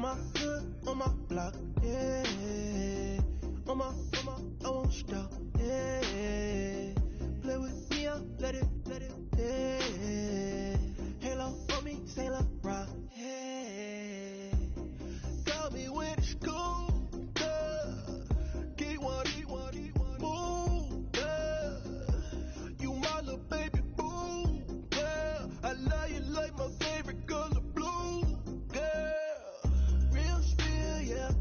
my hood, on my block, yeah. On my, I won't stop, yeah. Play with me, I'll let it, yeah. Halo on me, Sailor Rock, yeah. Got me when it's cool, yeah. Get one, move, yeah. You my little baby boo, yeah. I love you like my favorite color blue, yeah. Real spill, yeah.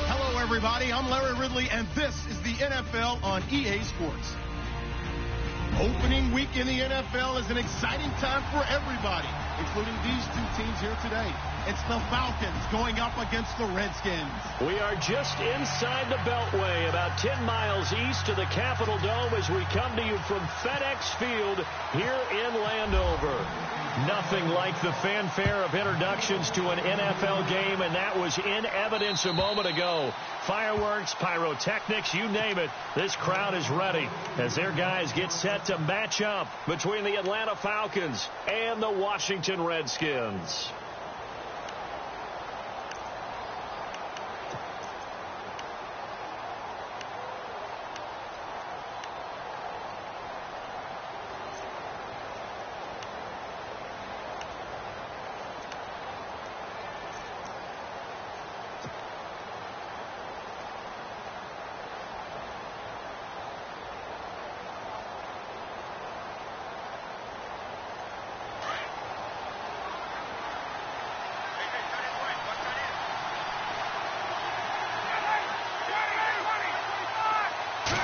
Hello, everybody. I'm Larry Ridley, and this is the NFL on EA Sports. Opening week in the NFL is an exciting time for everybody, including these two teams here today. It's the Falcons going up against the Redskins. We are just inside the Beltway, about 10 miles east of the Capitol Dome as we come to you from FedEx Field here in Landover. Nothing like the fanfare of introductions to an NFL game, and that was in evidence a moment ago. Fireworks, pyrotechnics, you name it. This crowd is ready as their guys get set to match up between the Atlanta Falcons and the Washington Redskins.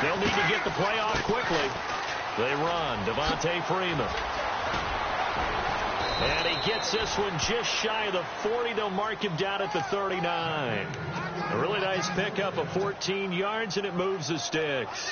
They'll need to get the play off quickly. They run. Devontae Freeman. And he gets this one just shy of the 40. They'll mark him down at the 39. A really nice pickup of 14 yards, and it moves the sticks.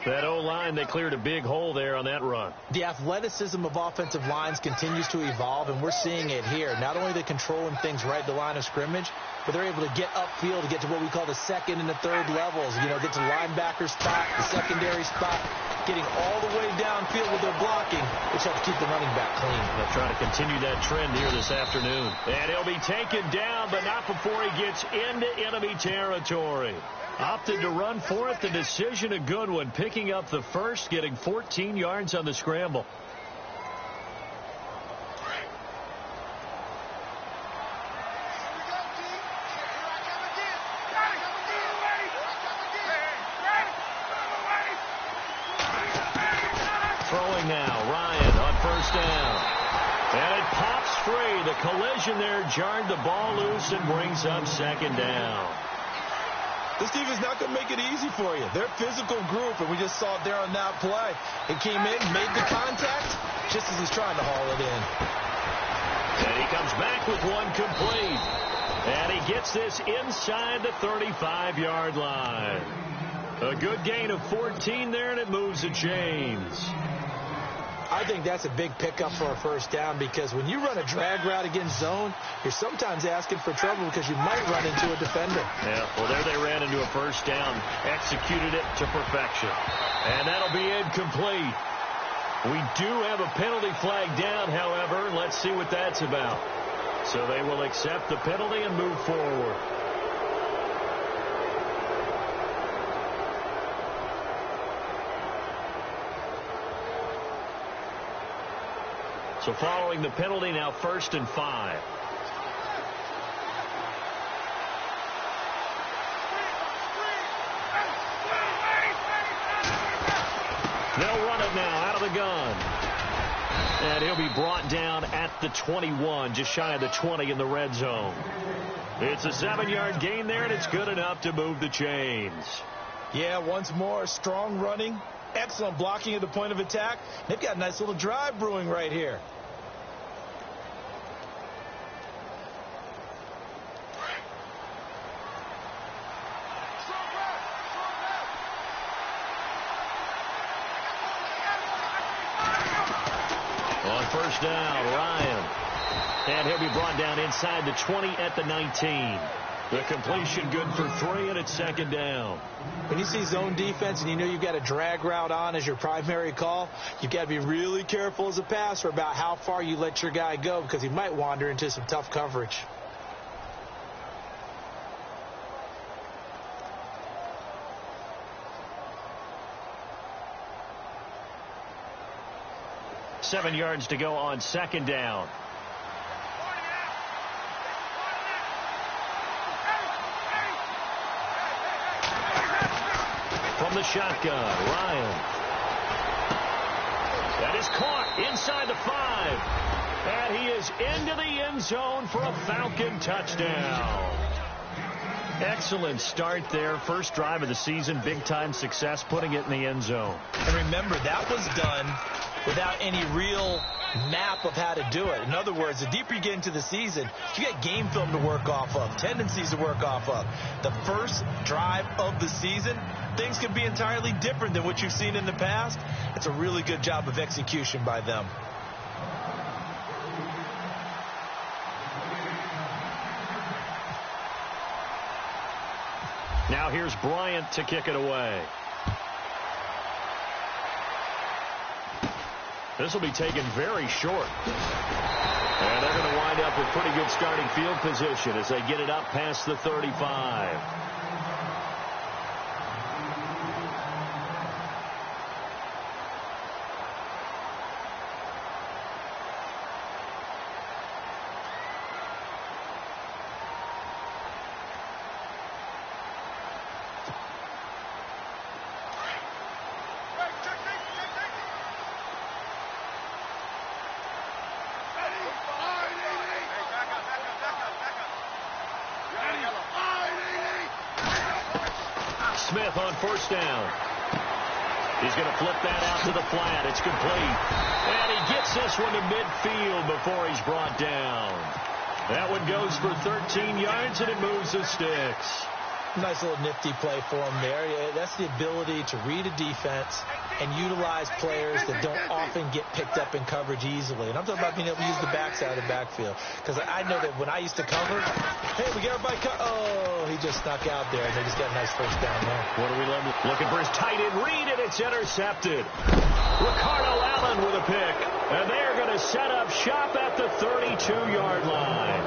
That O-line, they cleared a big hole there on that run. The athleticism of offensive lines continues to evolve, and we're seeing it here. Not only are they controlling things right at the line of scrimmage, but they're able to get upfield to get to what we call the second and the third levels. You know, get to linebacker spot, the secondary spot, getting all the way downfield with their blocking, which helps keep the running back clean. They'll try to continue that trend here this afternoon. And he'll be taken down, but not before he gets into enemy territory. Opted to run for it. The decision a good one. Picking up the first, getting 14 yards on the scramble. Throwing now. Ryan on first down. And it pops free. The collision there jarred the ball loose and brings up second down. This defense is not going to make it easy for you. They're a physical group, and we just saw it there on that play. It came in, made the contact, just as he's trying to haul it in. And he comes back with one complete. And he gets this inside the 35-yard line. A good gain of 14 there, and it moves the chains. I think that's a big pickup for a first down, because when you run a drag route against zone, you're sometimes asking for trouble because you might run into a defender. Yeah, well, there they ran into a first down, executed it to perfection. And that'll be incomplete. We do have a penalty flag down, however. Let's see what that's about. So they will accept the penalty and move forward. So following the penalty, now 1st and 5. They'll run it now out of the gun. And he'll be brought down at the 21, just shy of the 20 in the red zone. It's a 7-yard gain there, and it's good enough to move the chains. Yeah, once more, strong running, excellent blocking at the point of attack. They've got a nice little drive brewing right here. On first down, Ryan. And he'll be brought down inside the 20 at the 19. The completion good for 3, and it's second down. When you see zone defense and you know you've got a drag route on as your primary call, you've got to be really careful as a passer about how far you let your guy go because he might wander into some tough coverage. Seven yards to go on second down. From the shotgun, Ryan. That is caught inside the 5. And he is into the end zone for a Falcon touchdown. Excellent start there. First drive of the season. Big-time success putting it in the end zone. And remember, that was done without any real map of how to do it. In other words, the deeper you get into the season, you get game film to work off of, tendencies to work off of. The first drive of the season, things can be entirely different than what you've seen in the past. It's a really good job of execution by them. Now here's Bryant to kick it away. This will be taken very short. And they're going to wind up with pretty good starting field position as they get it up past the 35. Smith on first down. He's going to flip that out to the flat. It's complete. And he gets this one to midfield before he's brought down. That one goes for 13 yards, and it moves the sticks. Nice little nifty play for him there. That's the ability to read a defense and utilize players that don't often get picked up in coverage easily. And I'm talking about being able to use the backside of the backfield. Because I know that when I used to cover, hey, we got everybody oh, he just snuck out there, and they just got a nice first down there. What are we looking for his tight end read, and it's intercepted. Ricardo Allen with a pick. And they're going to set up shop at the 32-yard line.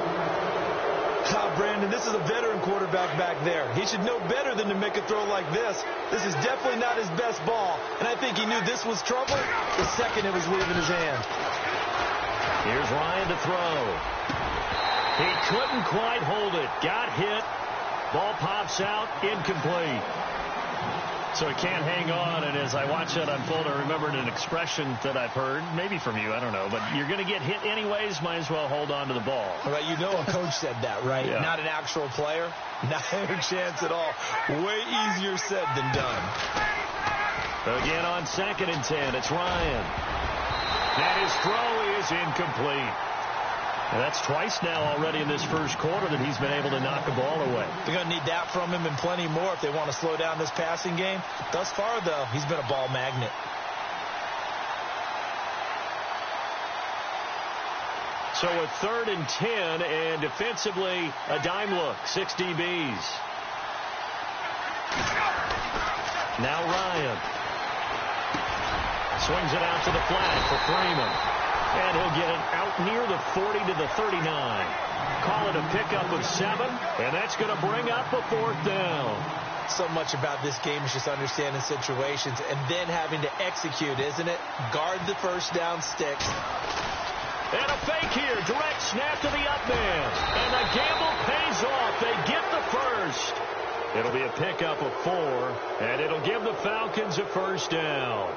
Brandon, this is a veteran quarterback back there. He should know better than to make a throw like this. This is definitely not his best ball. And I think he knew this was trouble the second it was leaving his hand. Here's Ryan to throw. He couldn't quite hold it. Got hit. Ball pops out. Incomplete. So he can't hang on, and as I watch that unfold, I remembered an expression that I've heard, maybe from you, I don't know, but you're going to get hit anyways, might as well hold on to the ball. Right, you know a coach said that, right? Yeah. Not an actual player. Not a chance at all. Way easier said than done. Again on 2nd and 10, it's Ryan. And his throw is incomplete. And that's twice now already in this first quarter that he's been able to knock the ball away. They're going to need that from him and plenty more if they want to slow down this passing game. Thus far, though, he's been a ball magnet. So a 3rd and 10, and defensively, a dime look, 6 DBs. Now Ryan. Swings it out to the flat for Freeman. And he'll get it out near the 40 to the 39. Call it a pickup of 7, and that's going to bring up a 4th down. So much about this game is just understanding situations and then having to execute, isn't it? Guard the first down sticks. And a fake here. Direct snap to the up man. And the gamble pays off. They get the first. It'll be a pickup of 4, and it'll give the Falcons a first down.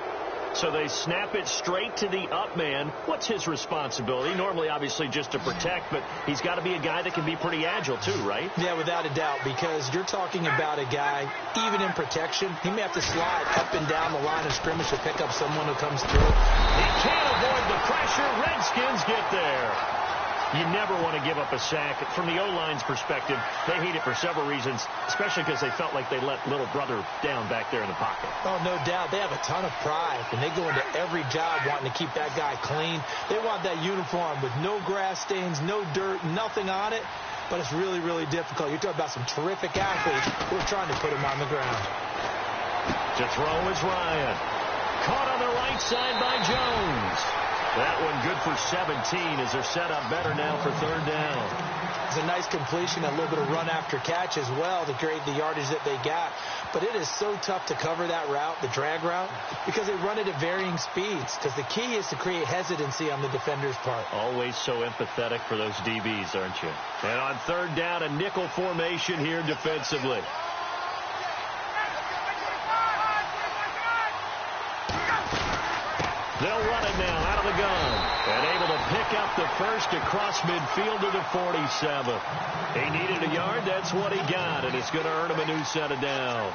So they snap it straight to the up man. What's his responsibility? Normally, obviously, just to protect, but he's got to be a guy that can be pretty agile, too, right? Yeah, without a doubt, because you're talking about a guy, even in protection, he may have to slide up and down the line of scrimmage to pick up someone who comes through. He can't avoid the pressure. Redskins get there. You never want to give up a sack. From the O-line's perspective, they hate it for several reasons, especially because they felt like they let little brother down back there in the pocket. Oh, no doubt. They have a ton of pride, and they go into every job wanting to keep that guy clean. They want that uniform with no grass stains, no dirt, nothing on it. but it's really, really difficult. You're talking about some terrific athletes who are trying to put him on the ground. To throw is Ryan. Caught on the right side by Jones. That one good for 17 as they're set up better now for third down. It's a nice completion, a little bit of run after catch as well to create the yardage that they got. But it is so tough to cover that route, the drag route, because they run it at varying speeds. Because the key is to create hesitancy on the defender's part. Always so empathetic for those DBs, aren't you? And on third down, a nickel formation here defensively. They'll run it now out of the gun. And able to pick up the first across midfield to the 47. He needed a yard. That's what he got. And it's going to earn him a new set of downs.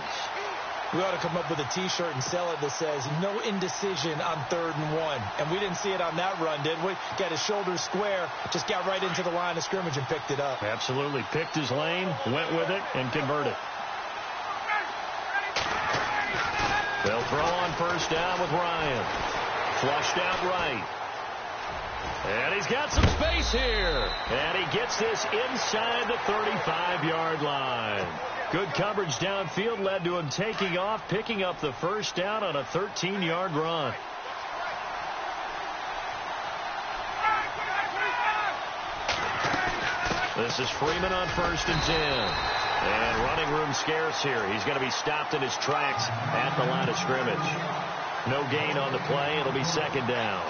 We ought to come up with a T-shirt and sell it that says, no indecision on 3rd and 1. And we didn't see it on that run, did we? Got his shoulders square, just got right into the line of scrimmage and picked it up. Absolutely. Picked his lane, went with it, and converted. They'll throw on first down with Ryan. Flushed out right. And he's got some space here. And he gets this inside the 35-yard line. Good coverage downfield led to him taking off, picking up the first down on a 13-yard run. This is Freeman on 1st and 10. And running room scarce here. He's going to be stopped in his tracks at the line of scrimmage. No gain on the play. It'll be second down.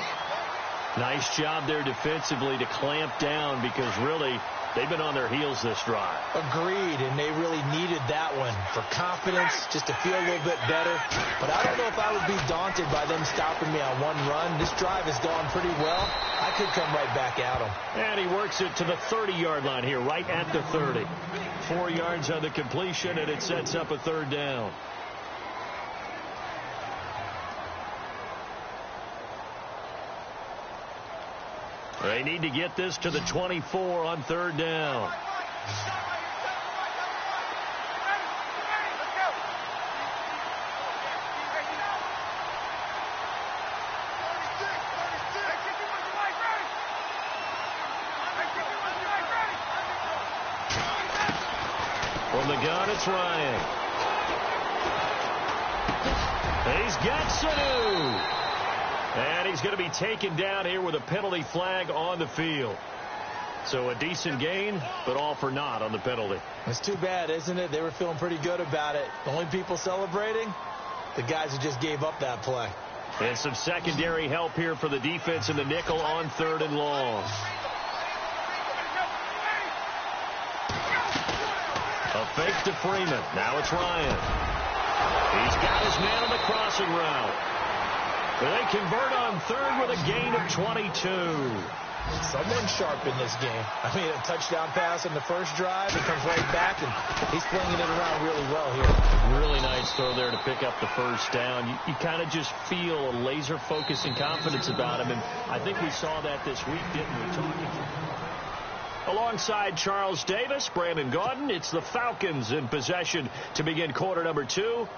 Nice job there defensively to clamp down because really they've been on their heels this drive. Agreed, and they really needed that one for confidence, just to feel a little bit better. But I don't know if I would be daunted by them stopping me on one run. This drive has gone pretty well. I could come right back at them. And he works it to the 30-yard line here, right at the 30. 4 yards on the completion, and it sets up a third down. They need to get this to the 24 on third down. From the gun, it's Ryan. He's got Sanu. And he's going to be taken down here with a penalty flag on the field. So a decent gain, but all for naught on the penalty. It's too bad, isn't it? They were feeling pretty good about it. The only people celebrating, the guys who just gave up that play. And some secondary help here for the defense in the nickel on 3rd and long. A fake to Freeman. Now it's Ryan. He's got his man on the crossing route. They convert on 3rd with a gain of 22. Someone sharp in this game. I mean, a touchdown pass in the first drive. He comes right back, and he's flinging it around really well here. Really nice throw there to pick up the first down. You kind of just feel a laser focus and confidence about him, and I think we saw that this week, didn't we? Alongside Charles Davis, Brandon Gaudin, it's the Falcons in possession to begin quarter number 2.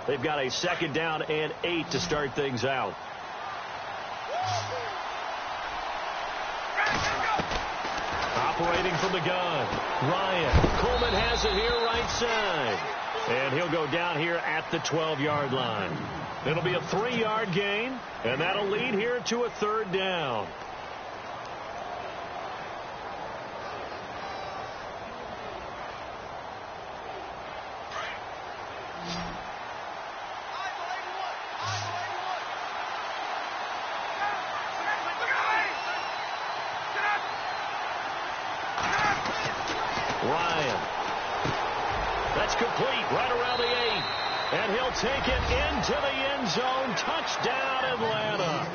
They've got a 2nd down and 8 to start things out. Operating from the gun, Ryan. Coleman has it here right side. And he'll go down here at the 12-yard line. It'll be a 3-yard gain, and that'll lead here to a 3rd down. Ryan. That's complete right around the 8. And he'll take it into the end zone. Touchdown, Atlanta.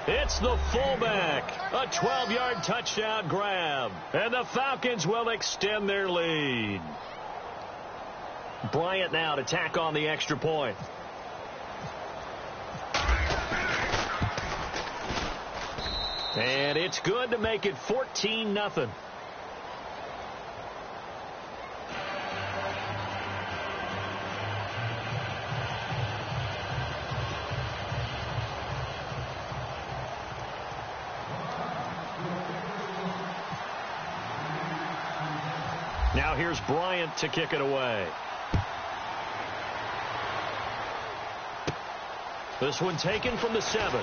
It's the fullback. A 12-yard touchdown grab. And the Falcons will extend their lead. Bryant now to tack on the extra point. And it's good to make it 14-0. Now here's Bryant to kick it away. This one taken from the 7.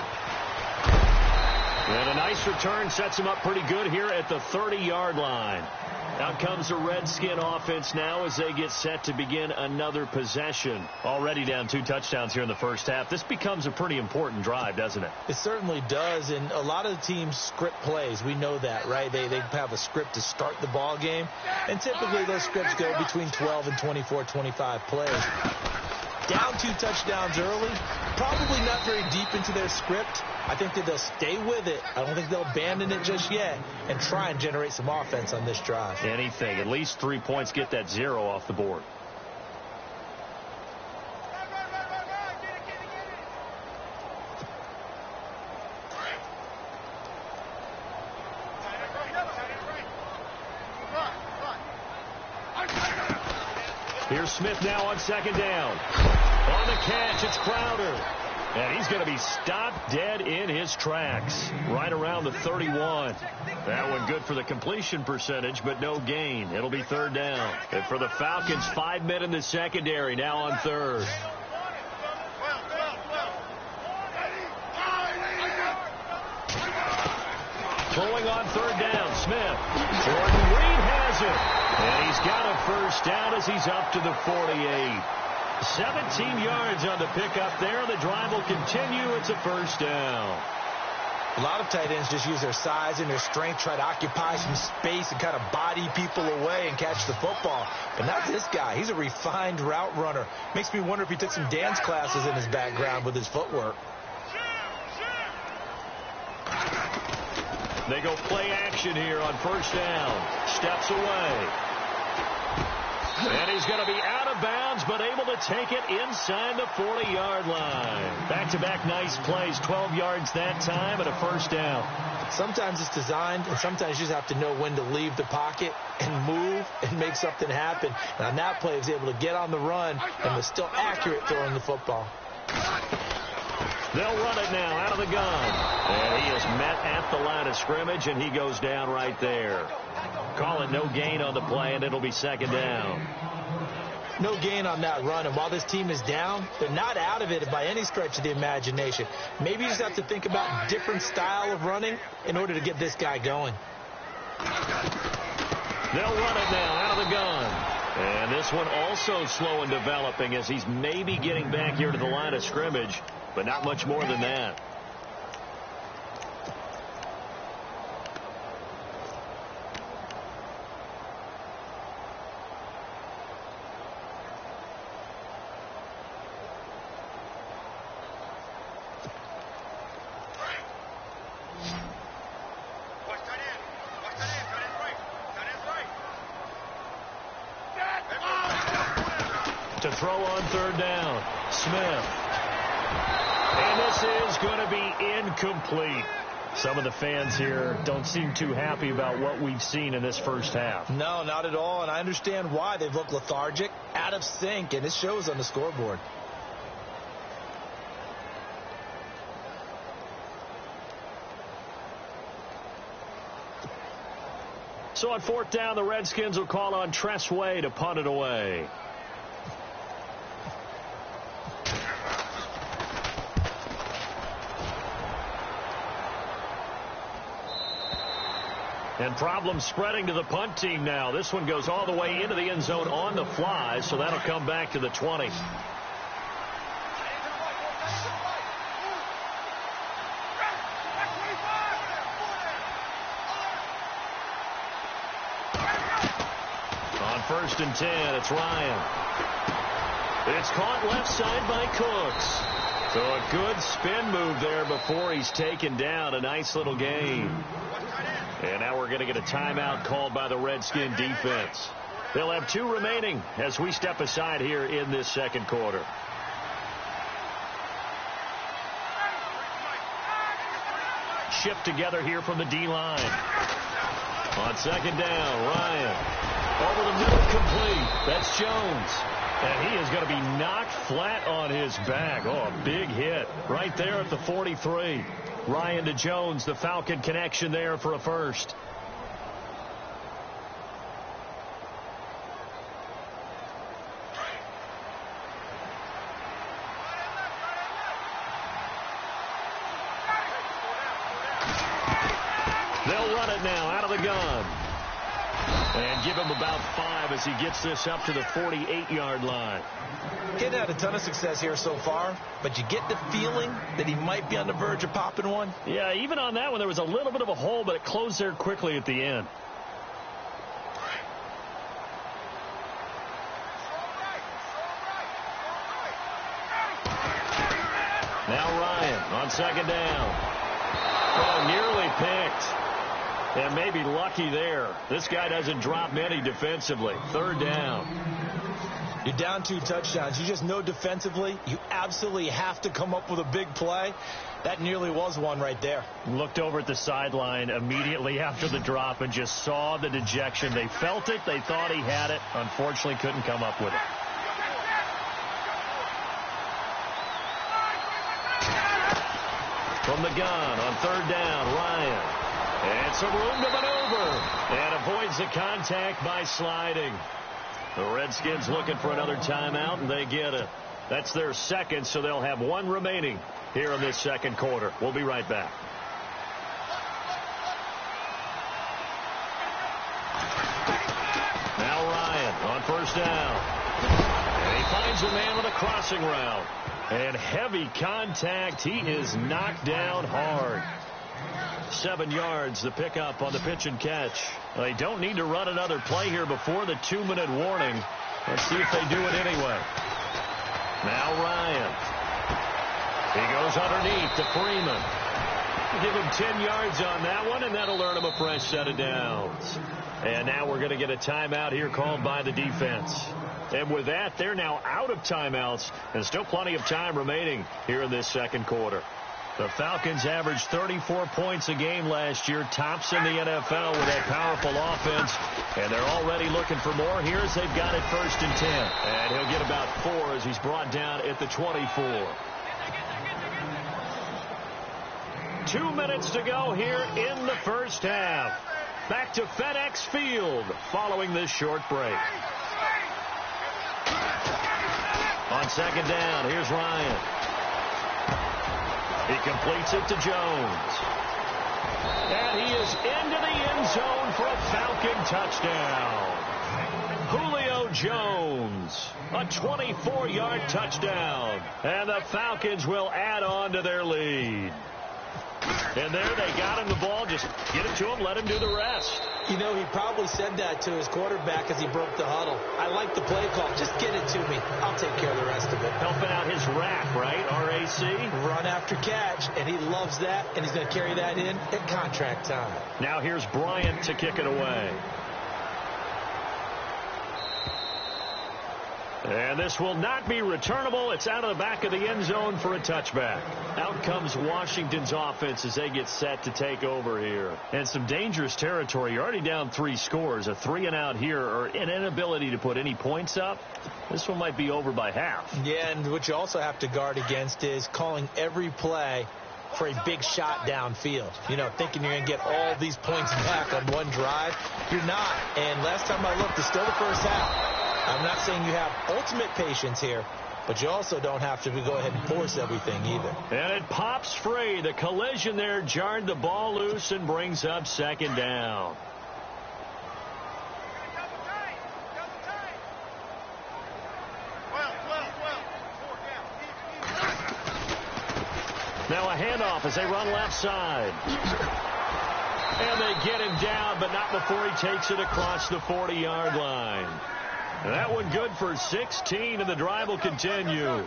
And a nice return sets him up pretty good here at the 30-yard line. Out comes the Redskin offense now as they get set to begin another possession. Already down 2 touchdowns here in the first half. This becomes a pretty important drive, doesn't it? It certainly does, and a lot of the teams script plays. We know that, right? They have a script to start the ball game, and typically those scripts go between 12 and 24, 25 plays. Down 2 touchdowns early, probably not very deep into their script. I think that they'll stay with it. I don't think they'll abandon it just yet and try and generate some offense on this drive. Anything. At least 3 points, get that 0 off the board. Here's Smith now on 2nd down. On the catch, it's Crowder. And he's going to be stopped dead in his tracks. Right around the 31. That one good for the completion percentage, but no gain. It'll be 3rd down. And for the Falcons, 5 men in the secondary now on 3rd. Throwing on 3rd down, Smith. Jordan Reed has it. And he's got a first down as he's up to the 48. 17 yards on the pickup there. The drive will continue. It's a first down. A lot of tight ends just use their size and their strength, try to occupy some space and kind of body people away and catch the football. But not this guy. He's a refined route runner. Makes me wonder if he took some dance classes in his background with his footwork. They go play action here on 1st down. Steps away. And he's going to be out of bounds, but able to take it inside the 40-yard line. Back-to-back nice plays, 12 yards that time, and a first down. Sometimes it's designed, and sometimes you just have to know when to leave the pocket and move and make something happen. And on that play, he was able to get on the run and was still accurate throwing the football. They'll run it now out of the gun. And he is met at the line of scrimmage, and he goes down right there. Call it no gain on the play, and it'll be 2nd down. No gain on that run, and while this team is down, they're not out of it by any stretch of the imagination. Maybe you just have to think about different style of running in order to get this guy going. They'll run it now out of the gun. And this one also slow in developing as he's maybe getting back here to the line of scrimmage, but not much more than that. To throw on 3rd down, Smith. And this is going to be incomplete. Some of the fans here don't seem too happy about what we've seen in this first half. No, not at all, and I understand why. They've looked lethargic, out of sync, and it shows on the scoreboard. So on 4th down, the Redskins will call on Tress Way to punt it away. And problems spreading to the punt team now. This one goes all the way into the end zone on the fly, so that'll come back to the 20. On 1st and 10, it's Ryan. It's caught left side by Cooks. So a good spin move there before he's taken down. A nice little gain. And now we're going to get a timeout called by the Redskin defense. They'll have 2 remaining as we step aside here in this 2nd quarter. Shift together here from the D-line. On 2nd down, Ryan. Over the middle, complete. That's Jones. And he is going to be knocked flat on his back. Oh, a big hit right there at the 43. Ryan to Jones, the Falcon connection there for a first. They'll run it now out of the gun. And give him about 5 as he gets this up to the 48-yard line. Kid had a ton of success here so far, but you get the feeling that he might be on the verge of popping one. Yeah, even on that one, there was a little bit of a hole, but it closed there quickly at the end. Now Ryan on second down. Oh, nearly picked. And maybe lucky there. This guy doesn't drop many defensively. Third down. You're down 2 touchdowns. You just know defensively you absolutely have to come up with a big play. That nearly was one right there. Looked over at the sideline immediately after the drop and just saw the dejection. They felt it. They thought he had it. Unfortunately, couldn't come up with it. From the gun on third down, Ryan. And some room to maneuver. And avoids the contact by sliding. The Redskins looking for another timeout, and they get it. That's their second, so they'll have 1 remaining here in this second quarter. We'll be right back. Now Ryan on first down. And he finds a man with a crossing route. And heavy contact. He is knocked down hard. 7 yards, the pickup on the pitch and catch. They don't need to run another play here before the 2-minute warning. Let's see if they do it anyway. Now Ryan. He goes underneath to Freeman. Give him 10 yards on that one, and that'll earn him a fresh set of downs. And now we're going to get a timeout here called by the defense. And with that, they're now out of timeouts, and still plenty of time remaining here in this second quarter. The Falcons averaged 34 points a game last year, tops in the NFL with that powerful offense, and they're already looking for more. Here's they've got it 1st and 10, and he'll get about 4 as he's brought down at the 24. 2 minutes to go here in the first half. Back to FedEx Field following this short break. On second down, here's Ryan. He completes it to Jones. And he is into the end zone for a Falcon touchdown. Julio Jones, a 24-yard touchdown. And the Falcons will add on to their lead. And there they got him the ball. Just get it to him, let him do the rest. You know, he probably said that to his quarterback as he broke the huddle. I like the play call. Just get it to me. I'll take care of the rest of it. Helping out his RAC, right? R-A-C? Run after catch, and he loves that, and he's going to carry that in at contract time. Now here's Bryant to kick it away. And this will not be returnable. It's out of the back of the end zone for a touchback. Out comes Washington's offense as they get set to take over here. And some dangerous territory. You're already down 3 scores. A 3-and-out here, or an inability to put any points up. This one might be over by half. Yeah, and what you also have to guard against is calling every play for a big shot downfield. You know, thinking you're going to get all these points back on one drive. You're not. And last time I looked, it's still the first half. I'm not saying you have ultimate patience here, but you also don't have to go ahead and force everything either. And it pops free. The collision there jarred the ball loose and brings up second down. Now a handoff as they run left side. And they get him down, but not before he takes it across the 40-yard line. And that one good for 16, and the drive will continue.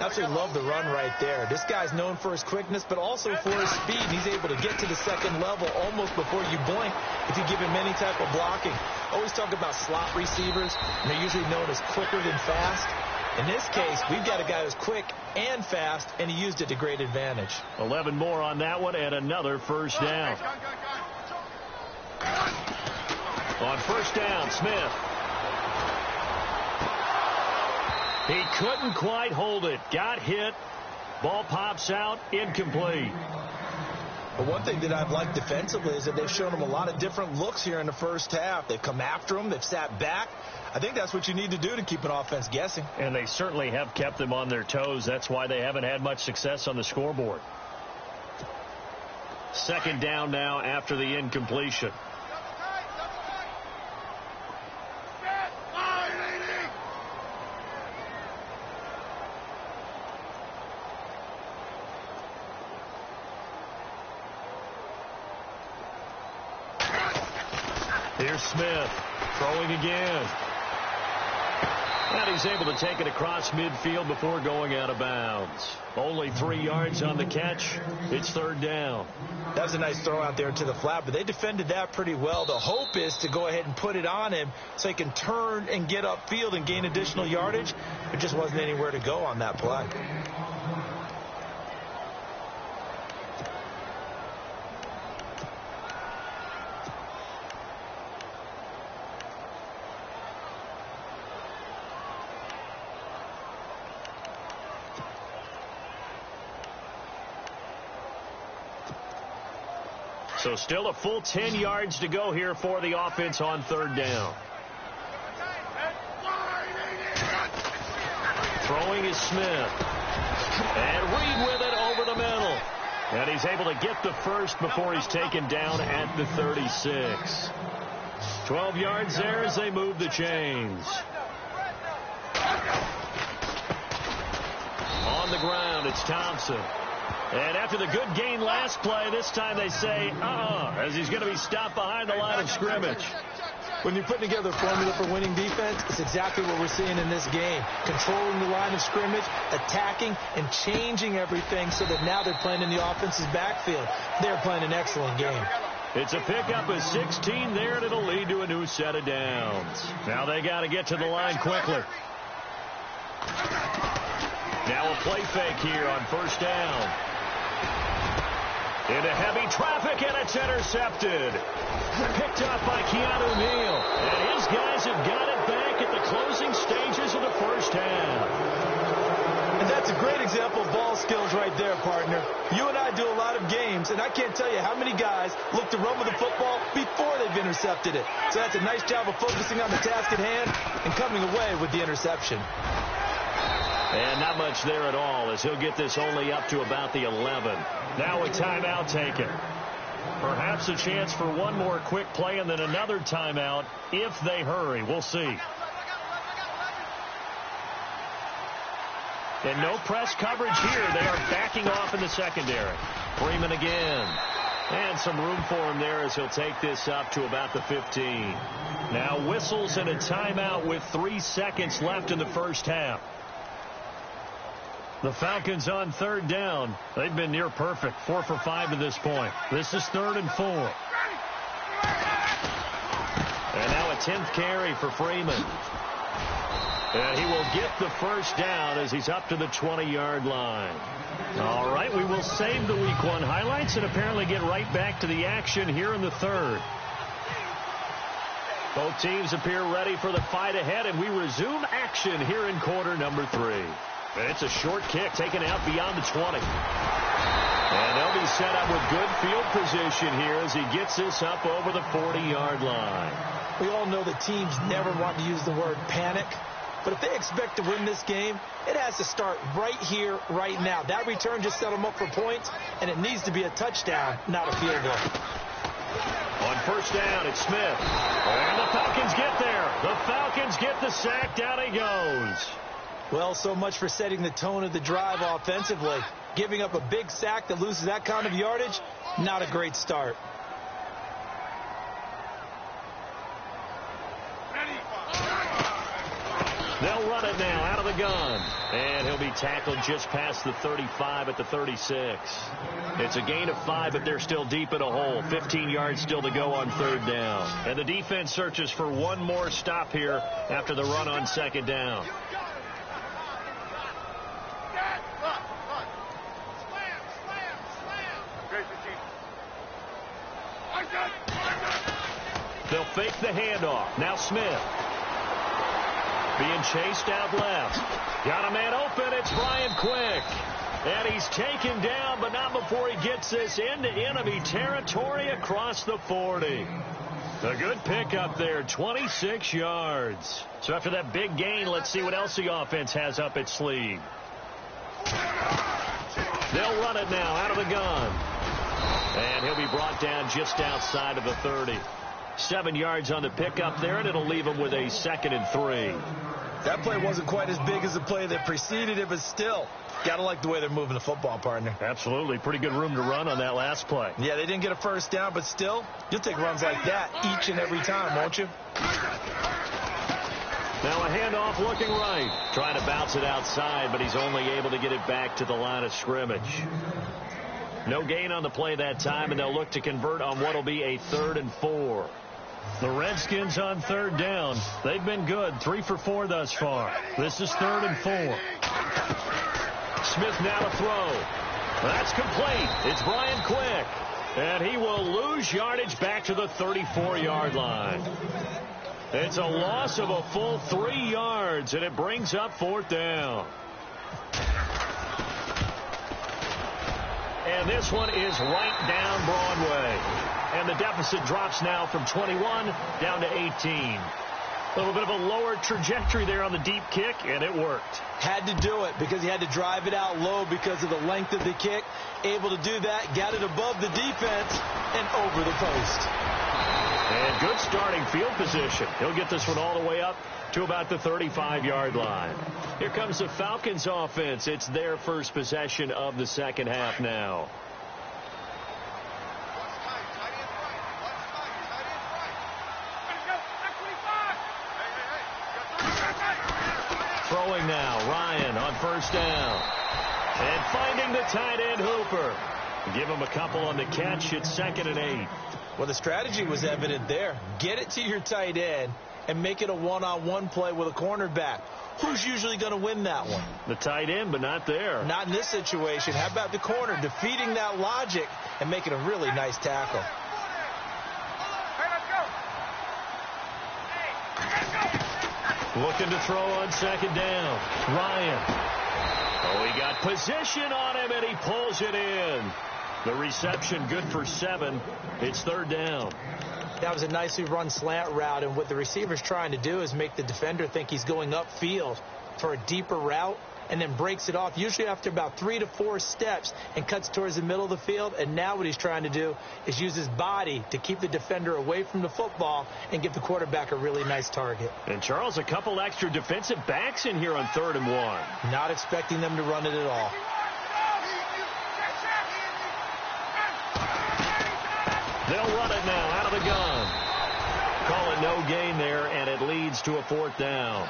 Absolutely love the run right there. This guy's known for his quickness, but also for his speed. And he's able to get to the second level almost before you blink if you give him any type of blocking. Always talk about slot receivers, and they're usually known as quicker than fast. In this case, we've got a guy who's quick and fast, and he used it to great advantage. 11 more on that one, and another first down. On first down, Smith. He couldn't quite hold it. Got hit. Ball pops out. Incomplete. But one thing that I've liked defensively is that they've shown him a lot of different looks here in the first half. They've come after him. They've sat back. I think that's what you need to do to keep an offense guessing. And they certainly have kept them on their toes. That's why they haven't had much success on the scoreboard. Second down now after the incompletion. Here's Smith throwing again. And he's able to take it across midfield before going out of bounds. Only 3 yards on the catch. It's third down. That was a nice throw out there to the flat, but they defended that pretty well. The hope is to go ahead and put it on him so he can turn and get upfield and gain additional yardage. There just wasn't anywhere to go on that play. So still a full 10 yards to go here for the offense on third down. Throwing is Smith. And Reed with it over the middle. And he's able to get the first before he's taken down at the 36. 12 yards there as they move the chains. On the ground, it's Thompson. And after the good gain last play, this time they say, as he's going to be stopped behind the line of scrimmage. When you're putting together a formula for winning defense, it's exactly what we're seeing in this game. Controlling the line of scrimmage, attacking, and changing everything so that now they're playing in the offense's backfield. They're playing an excellent game. It's a pickup of 16 there, and it'll lead to a new set of downs. Now they got to get to the line quickly. Now a play fake here on first down. Into heavy traffic, and it's intercepted. Picked up by Keanu Neal. And his guys have got it back at the closing stages of the first half. And that's a great example of ball skills right there, partner. You and I do a lot of games, and I can't tell you how many guys look to run with the football before they've intercepted it. So that's a nice job of focusing on the task at hand and coming away with the interception. And not much there at all as he'll get this only up to about the 11. Now a timeout taken. Perhaps a chance for one more quick play and then another timeout if they hurry. We'll see. And no press coverage here. They are backing off in the secondary. Freeman again. And some room for him there as he'll take this up to about the 15. Now whistles and a timeout with 3 seconds left in the first half. The Falcons on third down. They've been near perfect. 4 for 5 to this point. This is 3rd and 4. And now a 10th carry for Freeman. And he will get the first down as he's up to the 20-yard line. All right, we will save the Week 1 highlights and apparently get right back to the action here in the third. Both teams appear ready for the fight ahead, and we resume action here in quarter number 3. It's a short kick taken out beyond the 20. And they'll be set up with good field position here as he gets this up over the 40-yard line. We all know that teams never want to use the word panic. But if they expect to win this game, it has to start right here, right now. That return just set them up for points, and it needs to be a touchdown, not a field goal. On first down, it's Smith. And the Falcons get there. The Falcons get the sack. Down he goes. Well, so much for setting the tone of the drive offensively. Giving up a big sack that loses that kind of yardage, not a great start. They'll run it now out of the gun. And he'll be tackled just past the 35 at the 36. It's a gain of 5, but they're still deep in a hole. 15 yards still to go on third down. And the defense searches for one more stop here after the run on second down. They'll fake the handoff. Now Smith. Being chased out left. Got a man open. It's Brian Quick. And he's taken down, but not before he gets this into enemy territory across the 40. A good pickup there, 26 yards. So after that big gain, let's see what else the offense has up its sleeve. They'll run it now out of the gun. And he'll be brought down just outside of the 30. 7 yards on the pickup there, and it'll leave him with a 2nd and 3. That play wasn't quite as big as the play that preceded it, but still, got to like the way they're moving the football, partner. Absolutely. Pretty good room to run on that last play. Yeah, they didn't get a first down, but still, you'll take runs like that each and every time, won't you? Now a handoff looking right. Trying to bounce it outside, but he's only able to get it back to the line of scrimmage. No gain on the play that time, and they'll look to convert on what will be a 3rd and 4. The Redskins on 3rd down. They've been good, 3 for 4 thus far. This is 3rd and 4. Smith now to throw. That's complete. It's Brian Quick. And he will lose yardage back to the 34-yard line. It's a loss of a full 3 yards, and it brings up 4th down. And this one is right down Broadway. And the deficit drops now from 21 down to 18. A little bit of a lower trajectory there on the deep kick, and it worked. Had to do it because he had to drive it out low because of the length of the kick. Able to do that, got it above the defense, and over the post. And good starting field position. He'll get this one all the way up to about the 35-yard line. Here comes the Falcons offense. It's their first possession of the second half now. Throwing now, Ryan on first down. And finding the tight end, Hooper. Give him a couple on the catch. It's 2nd and 8. Well, the strategy was evident there. Get it to your tight end and make it a one-on-one play with a cornerback. Who's usually going to win that one? The tight end, but not there. Not in this situation. How about the corner defeating that logic and making a really nice tackle? Looking to throw on 2nd down. Ryan. Oh, he got position on him, and he pulls it in. The reception good for 7. It's 3rd down. That was a nicely run slant route, and what the receiver's trying to do is make the defender think he's going upfield for a deeper route and then breaks it off, usually after about 3 to 4 steps, and cuts towards the middle of the field. And now what he's trying to do is use his body to keep the defender away from the football and give the quarterback a really nice target. And, Charles, a couple extra defensive backs in here on 3rd and 1. Not expecting them to run it at all. They'll run it now out of the gun. Call it no gain there, and it leads to a 4th down.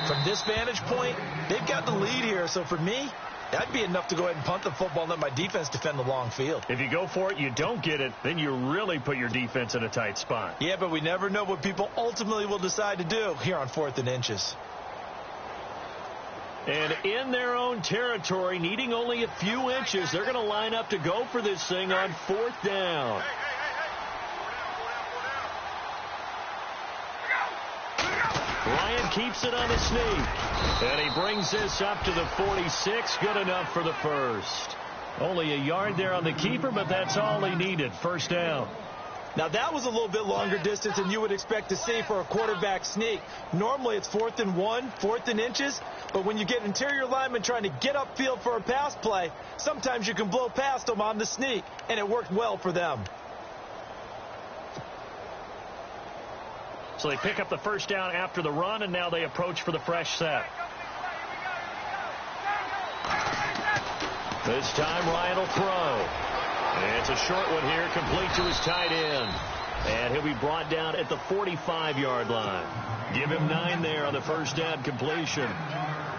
From this vantage point, they've got the lead here. So for me, that'd be enough to go ahead and punt the football and let my defense defend the long field. If you go for it, you don't get it, then you really put your defense in a tight spot. Yeah, but we never know what people ultimately will decide to do here on 4th and inches. And in their own territory, needing only a few inches, they're going to line up to go for this thing on 4th down. Ryan keeps it on the sneak. And he brings this up to the 46. Good enough for the first. Only a yard there on the keeper, but that's all he needed. 1st down. Now, that was a little bit longer distance than you would expect to see for a quarterback sneak. Normally, it's 4th and 1, 4th and inches. But when you get interior linemen trying to get upfield for a pass play, sometimes you can blow past them on the sneak, and it worked well for them. So they pick up the 1st down after the run, and now they approach for the fresh set. This time, Ryan will throw. And it's a short one here, complete to his tight end. And he'll be brought down at the 45-yard line. Give him 9 there on the 1st down completion.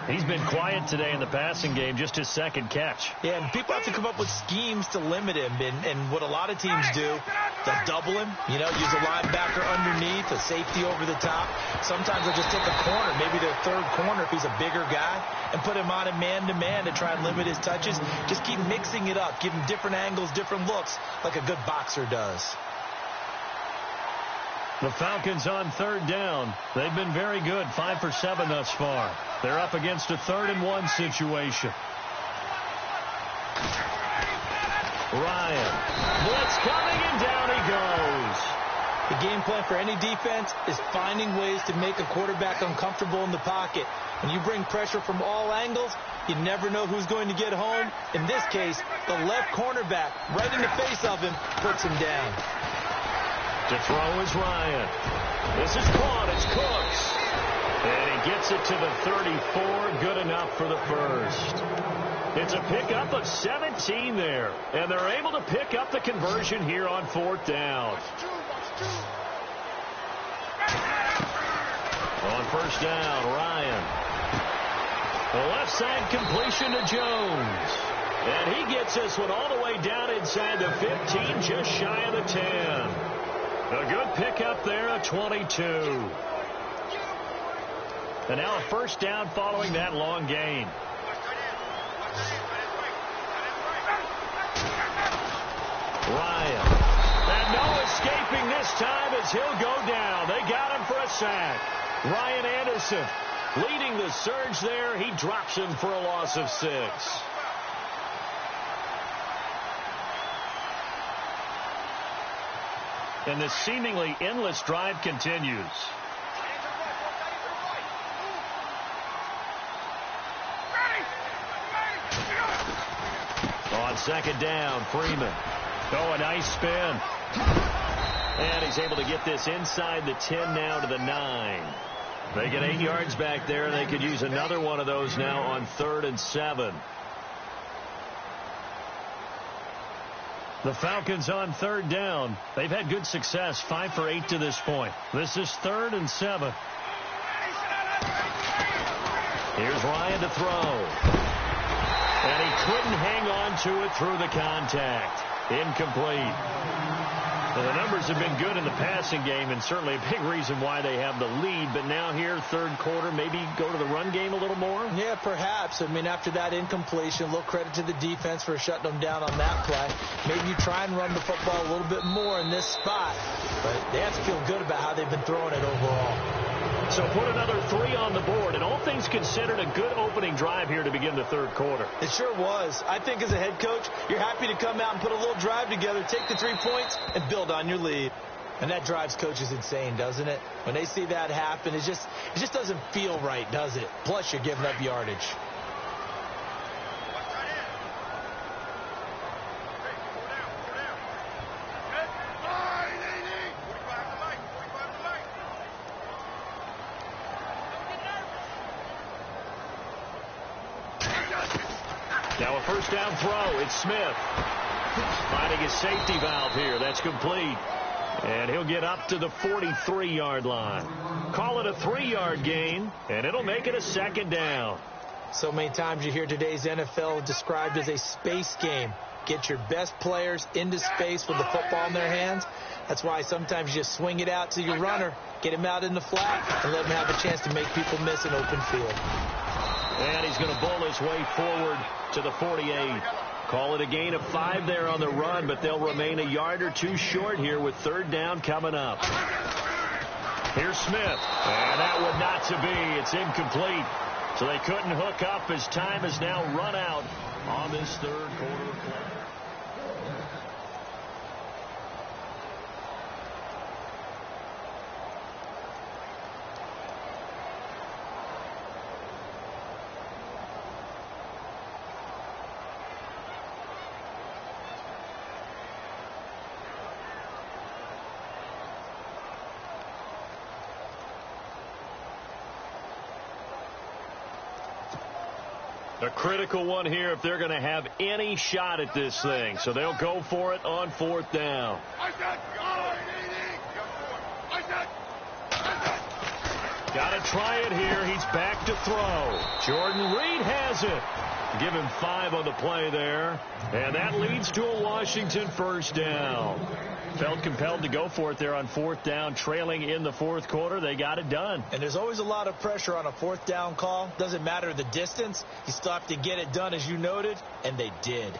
He's been quiet today in the passing game, just his 2nd catch. Yeah, and people have to come up with schemes to limit him. And what a lot of teams do, they'll double him, use a linebacker underneath, a safety over the top. Sometimes they'll just take a corner, maybe their 3rd corner if he's a bigger guy, and put him on a man-to-man to try and limit his touches. Just keep mixing it up, give him different angles, different looks, like a good boxer does. The Falcons on 3rd down. They've been very good, 5 for 7 thus far. They're up against a 3rd and 1 situation. Ryan. Blitz coming, and down he goes. The game plan for any defense is finding ways to make a quarterback uncomfortable in the pocket. When you bring pressure from all angles, You never know who's going to get home. In this case, the left cornerback, right in the face of him, puts him down. To throw is Ryan. This is caught. It's Cooks. And he gets it to the 34. Good enough for the first. It's a pickup of 17 there. And they're able to pick up the conversion here on 4th down. On 1st down, Ryan. The left side completion to Jones. And he gets this one all the way down inside the 15, just shy of the 10. A good pickup there, a 22. And now a 1st down following that long gain. Ryan. And no escaping this time as he'll go down. They got him for a sack. Ryan Anderson leading the surge there. He drops him for a loss of 6. And this seemingly endless drive continues. On 2nd down, Freeman. Oh, a nice spin. And he's able to get this inside the 10 now to the 9. They get 8 yards back there. They could use another one of those now on 3rd and 7. The Falcons on 3rd down. They've had good success, 5 for 8 to this point. This is 3rd and 7. Here's Ryan to throw. And he couldn't hang on to it through the contact. Incomplete. Well, the numbers have been good in the passing game, and certainly a big reason why they have the lead. But now here, 3rd quarter, maybe go to the run game a little more? Yeah, perhaps. I mean, after that incompletion, a little credit to the defense for shutting them down on that play. Maybe you try and run the football a little bit more in this spot. But they have to feel good about how they've been throwing it overall. So put another 3 on the board, and all things considered, a good opening drive here to begin the 3rd quarter. It sure was. I think as a head coach, you're happy to come out and put a little drive together, take the 3 points, and build on your lead. And that drives coaches insane, doesn't it? When they see that happen, it just doesn't feel right, does it? Plus, you're giving up yardage. Now a 1st down throw. It's Smith. Finding his safety valve here. That's complete. And he'll get up to the 43-yard line. Call it a 3-yard gain, and it'll make it a 2nd down. So many times you hear today's NFL described as a space game. Get your best players into space with the football in their hands. That's why sometimes you just swing it out to your runner, get him out in the flat, and let him have a chance to make people miss an open field. And he's going to bowl his way forward to the 48. Call it a gain of 5 there on the run, but they'll remain a yard or 2 short here with 3rd down coming up. Here's Smith. And that would not to be. It's incomplete. So they couldn't hook up as time has now run out on this 3rd quarter play. A critical one here if they're going to have any shot at this thing. So they'll go for it on 4th down. Got to try it here. He's back to throw. Jordan Reed has it. Give him 5 on the play there. And that leads to a Washington 1st down. Felt compelled to go for it there on 4th down, trailing in the 4th quarter. They got it done. And there's always a lot of pressure on a 4th down call. Doesn't matter the distance. You still have to get it done, as you noted, and they did.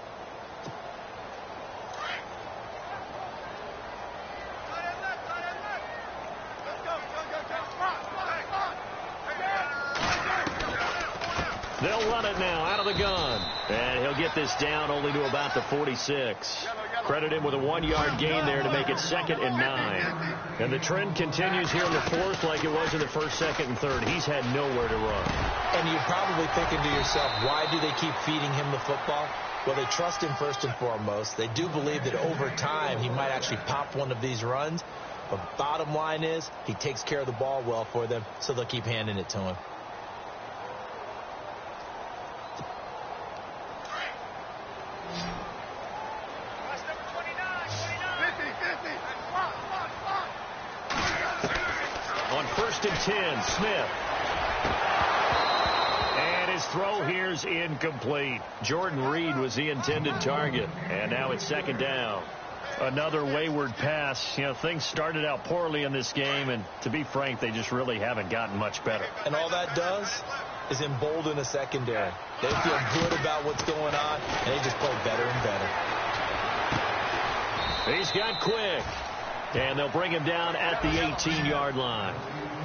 They'll run it it now out of the gun. And he'll get this down only to about the 46. Credit him with a 1-yard gain there to make it 2nd and 9. And the trend continues here in the 4th like it was in the 1st, 2nd, and 3rd. He's had nowhere to run. And you're probably thinking to yourself, why do they keep feeding him the football? Well, they trust him first and foremost. They do believe that over time he might actually pop one of these runs. But bottom line is he takes care of the ball well for them, so they'll keep handing it to him. On 1st and 10, Smith. And his throw here's incomplete. Jordan Reed was the intended target. And now it's 2nd down. Another wayward pass. You know, things started out poorly in this game, and to be frank, they just really haven't gotten much better. And all that does is embolden a secondary. They feel good about what's going on, and they just play better and better. He's got Quick. And they'll bring him down at the 18-yard line.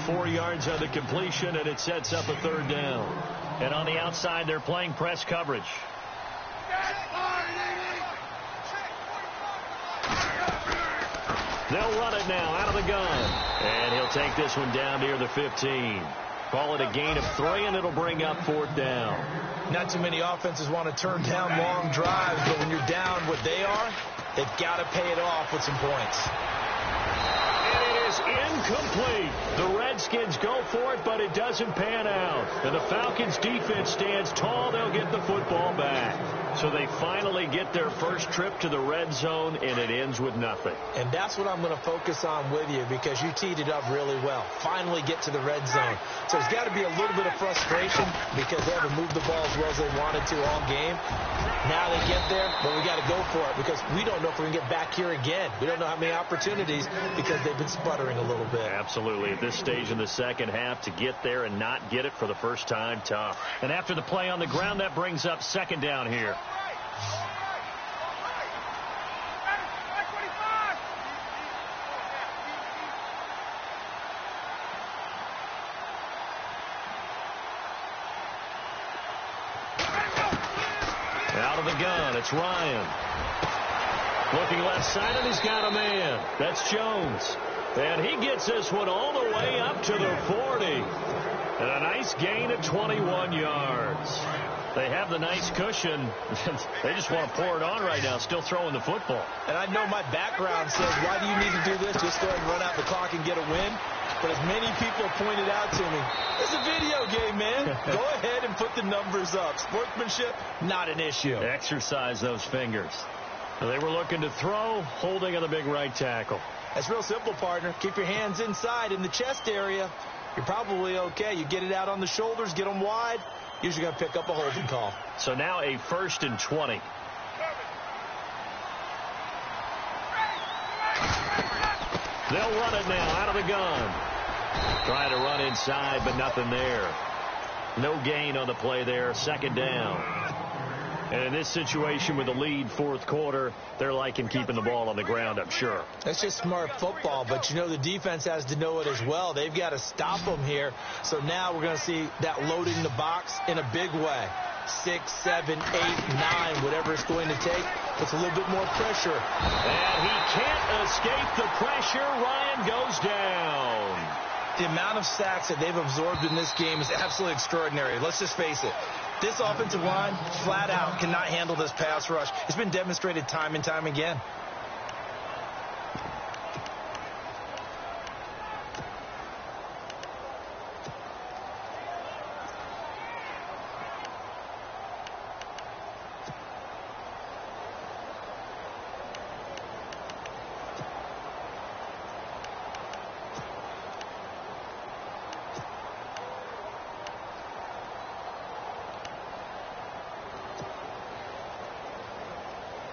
4 yards on the completion, and it sets up a 3rd down. And on the outside, they're playing press coverage. They'll run it now out of the gun. And he'll take this one down near the 15. Call it a gain of 3, and it'll bring up 4th down. Not too many offenses want to turn down long drives, but when you're down what they are, they've got to pay it off with some points. And it is incomplete. The Redskins go for it, but it doesn't pan out. And the Falcons' defense stands tall. They'll get the football back. So they finally get their first trip to the red zone, and it ends with nothing. And that's what I'm going to focus on with you, because you teed it up really well. Finally get to the red zone. So there's got to be a little bit of frustration because they haven't moved the ball as well as they wanted to all game. Now they get there, but we got to go for it because we don't know if we can get back here again. We don't know how many opportunities because they've been sputtering a little bit. Absolutely. At this stage in the second half, to get there and not get it for the first time, tough. And after the play on the ground, that brings up 2nd down here. Out of the gun, it's Ryan. Looking left side, and he's got a man. That's Jones. And he gets this one all the way up to the 40. And a nice gain of 21 yards. They have the nice cushion. They just want to pour it on right now, still throwing the football. And I know my background says, why do you need to do this? Just go ahead and run out the clock and get a win. But as many people pointed out to me, it's a video game, man. Go ahead and put the numbers up. Sportsmanship, not an issue. Exercise those fingers. They were looking to throw, holding on the big right tackle. That's real simple, partner. Keep your hands inside in the chest area. You're probably okay. You get it out on the shoulders, get them wide. Usually going to pick up a holding call. So now a 1st and 20. They'll run it now out of the gun. Trying to run inside, but nothing there. No gain on the play there. 2nd down. And in this situation with the lead 4th quarter, they're liking keeping the ball on the ground, I'm sure. That's just smart football, but you know the defense has to know it as well. They've got to stop them here. So now we're going to see that loading the box in a big way. 6, 7, 8, 9, whatever it's going to take. Puts a little bit more pressure. And he can't escape the pressure. Ryan goes down. The amount of sacks that they've absorbed in this game is absolutely extraordinary. Let's just face it. This offensive line, flat out, cannot handle this pass rush. It's been demonstrated time and time again.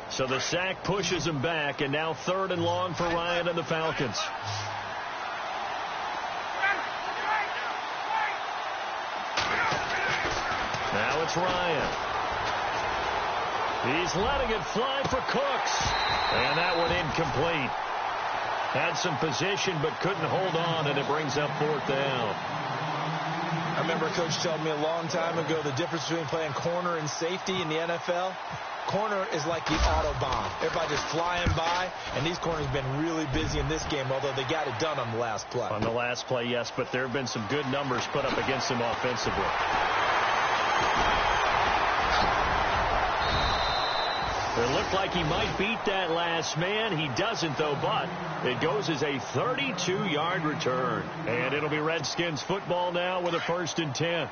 So the sack pushes him back, and now 3rd and long for Ryan and the Falcons. Now it's Ryan. He's letting it fly for Cooks. And that one incomplete. Had some position but couldn't hold on, and it brings up 4th down. I remember Coach told me a long time ago the difference between playing corner and safety in the NFL. Corner is like the Autobahn. Everybody just flying by, and these corners have been really busy in this game, although they got it done on the last play. On the last play, yes, but there have been some good numbers put up against him offensively. It looked like he might beat that last man. He doesn't, though, but it goes as a 32-yard return. And it'll be Redskins football now with a 1st and 10.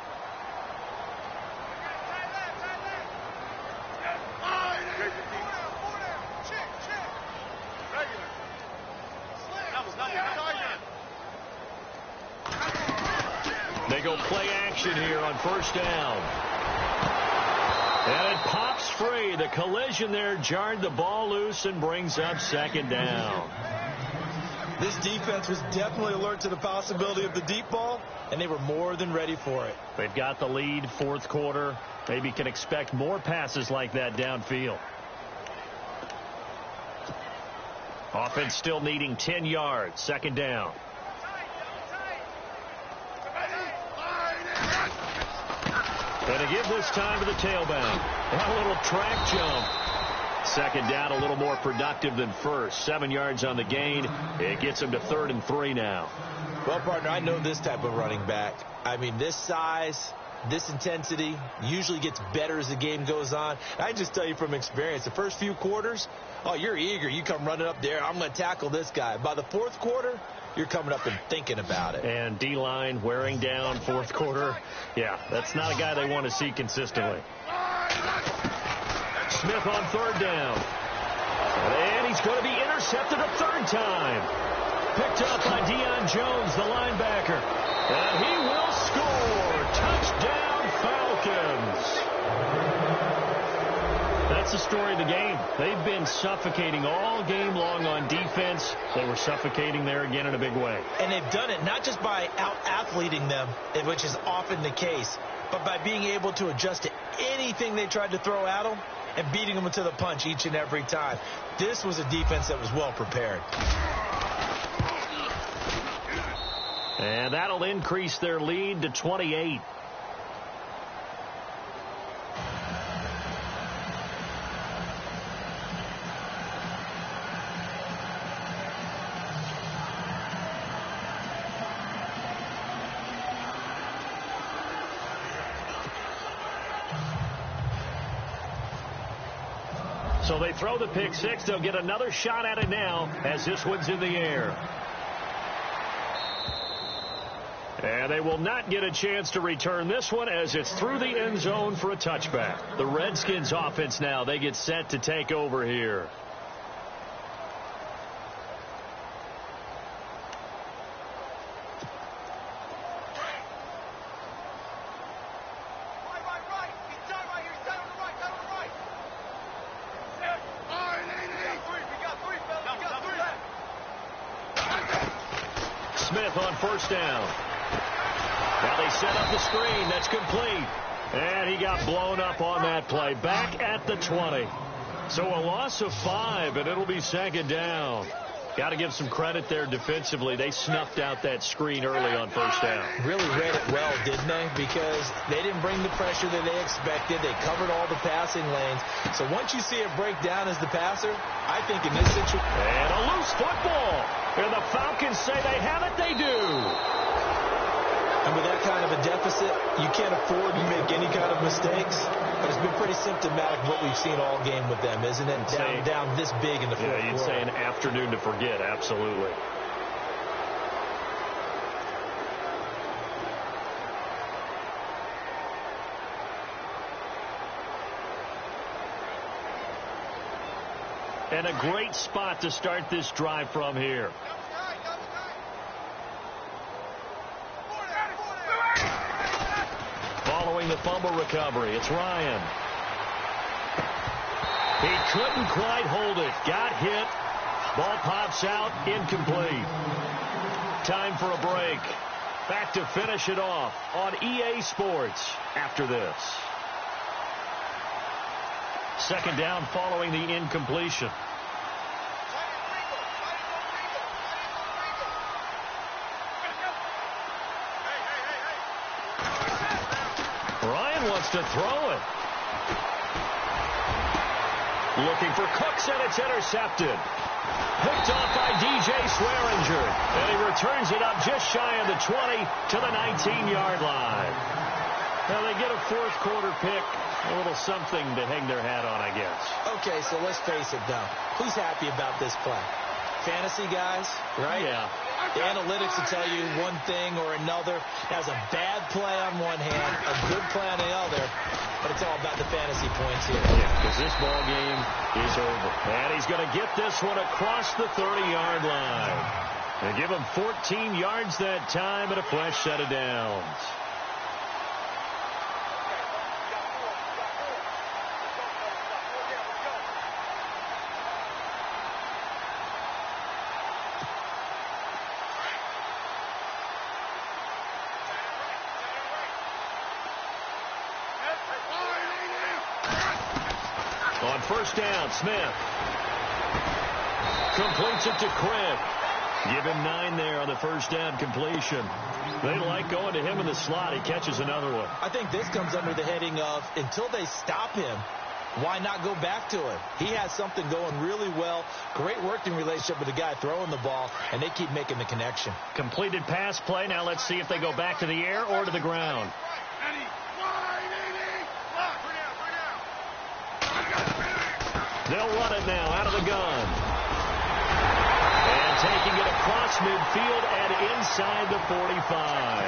They go play action here on 1st down. And it pops free. The collision there jarred the ball loose and brings up 2nd down. This defense was definitely alert to the possibility of the deep ball, and they were more than ready for it. They've got the lead, 4th quarter. Maybe can expect more passes like that downfield. Offense still needing 10 yards. 2nd down. And to give this time to the tailback. A little track jump. 2nd down, a little more productive than first. 7 yards on the gain. It gets him to 3rd and 3 now. Well, partner, I know this type of running back. I mean, this size, this intensity usually gets better as the game goes on. I just tell you from experience, the first few quarters, oh, you're eager. You come running up there. I'm going to tackle this guy. By the 4th quarter, you're coming up and thinking about it. And D-line wearing down 4th quarter. Yeah, that's not a guy they want to see consistently. Smith on 3rd down. And he's going to be intercepted a 3rd time. Picked up by Deion Jones, the linebacker. And he will score. Touchdown, Falcons. That's the story of the game. They've been suffocating all game long on defense. They were suffocating there again in a big way. And they've done it not just by out-athleting them, which is often the case, but by being able to adjust to anything they tried to throw at them and beating them to the punch each and every time. This was a defense that was well prepared. And that'll increase their lead to 28. So they throw the pick six. They'll get another shot at it now as this one's in the air. And they will not get a chance to return this one as it's through the end zone for a touchback. The Redskins offense now, they get set to take over here. Smith on 1st down. Now they set up the screen. That's complete. And he got blown up on that play. Back at the 20. So a loss of 5, and it'll be 2nd down. Got to give some credit there defensively. They snuffed out that screen early on 1st down. Really read it well, didn't they? Because they didn't bring the pressure that they expected. They covered all the passing lanes. So once you see it break down as the passer, I think in this situation... And a loose football. And the Falcons say they have it. They do. And with that kind of a deficit, you can't afford to make any kind of mistakes. But it's been pretty symptomatic of what we've seen all game with them, isn't it? Down this big in the fourth quarter. Yeah, you'd say an afternoon to forget. Absolutely. And a great spot to start this drive from here. Following the fumble recovery, it's Ryan. He couldn't quite hold it. Got hit. Ball pops out. Incomplete. Time for a break. Back to finish it off on EA Sports after this. 2nd down following the incompletion. wants to throw it. Looking for Cooks, and it's intercepted. Picked off by DJ Swearinger. And he returns it up just shy of the 20 to the 19-yard line. Now they get a fourth quarter pick. A little something to hang their hat on, I guess. Okay, so let's face it, though. Who's happy about this play? Fantasy guys, right? Yeah. The analytics will tell you one thing or another. That's a bad play on one hand, a good play on the other, but it's all about the fantasy points here. Yeah, because this ball game is over. And he's going to get this one across the 30-yard line. They give him 14 yards that time and a fresh set of downs. On first down, Smith completes it to Crick. Give him 9 there on the first down completion. They like going to him in the slot. He catches another one. I think this comes under the heading of, until they stop him, why not go back to him? He has something going really well. Great working relationship with the guy throwing the ball, and they keep making the connection. Completed pass play. Now let's see if they go back to the air or to the ground. They'll run it now out of the gun. And taking it across midfield and inside the 45.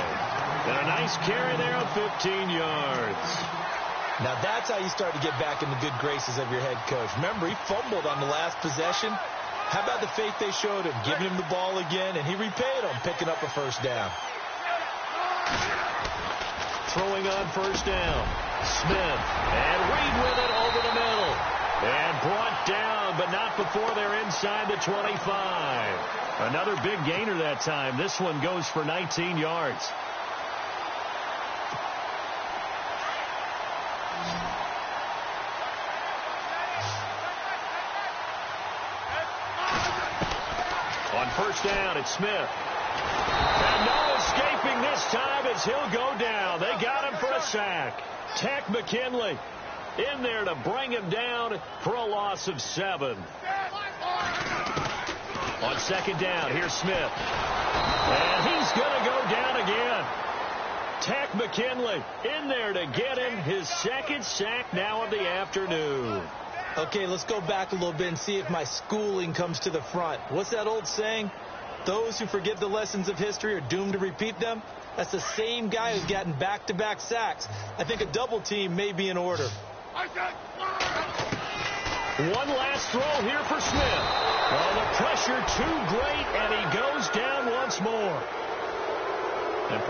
And a nice carry there of 15 yards. Now that's how you start to get back in the good graces of your head coach. Remember, he fumbled on the last possession. How about the faith they showed him, giving him the ball again, and he repaid them, picking up a first down. Throwing on first down. Smith. And Reed with it over the middle. And brought down, but not before they're inside the 25. Another big gainer that time. This one goes for 19 yards. On first down, it's Smith. And no escaping this time as he'll go down. They got him for a sack. Tech McKinley in there to bring him down for a loss of 7. On second down, here's Smith. And he's going to go down again. Tech McKinley in there to get him his second sack now of the afternoon. Okay, let's go back a little bit and see if my schooling comes to the front. What's that old saying? Those who forget the lessons of history are doomed to repeat them. That's the same guy who's gotten back-to-back sacks. I think a double team may be in order. One last throw here for Smith. Oh, the pressure too great, and he goes down once more. And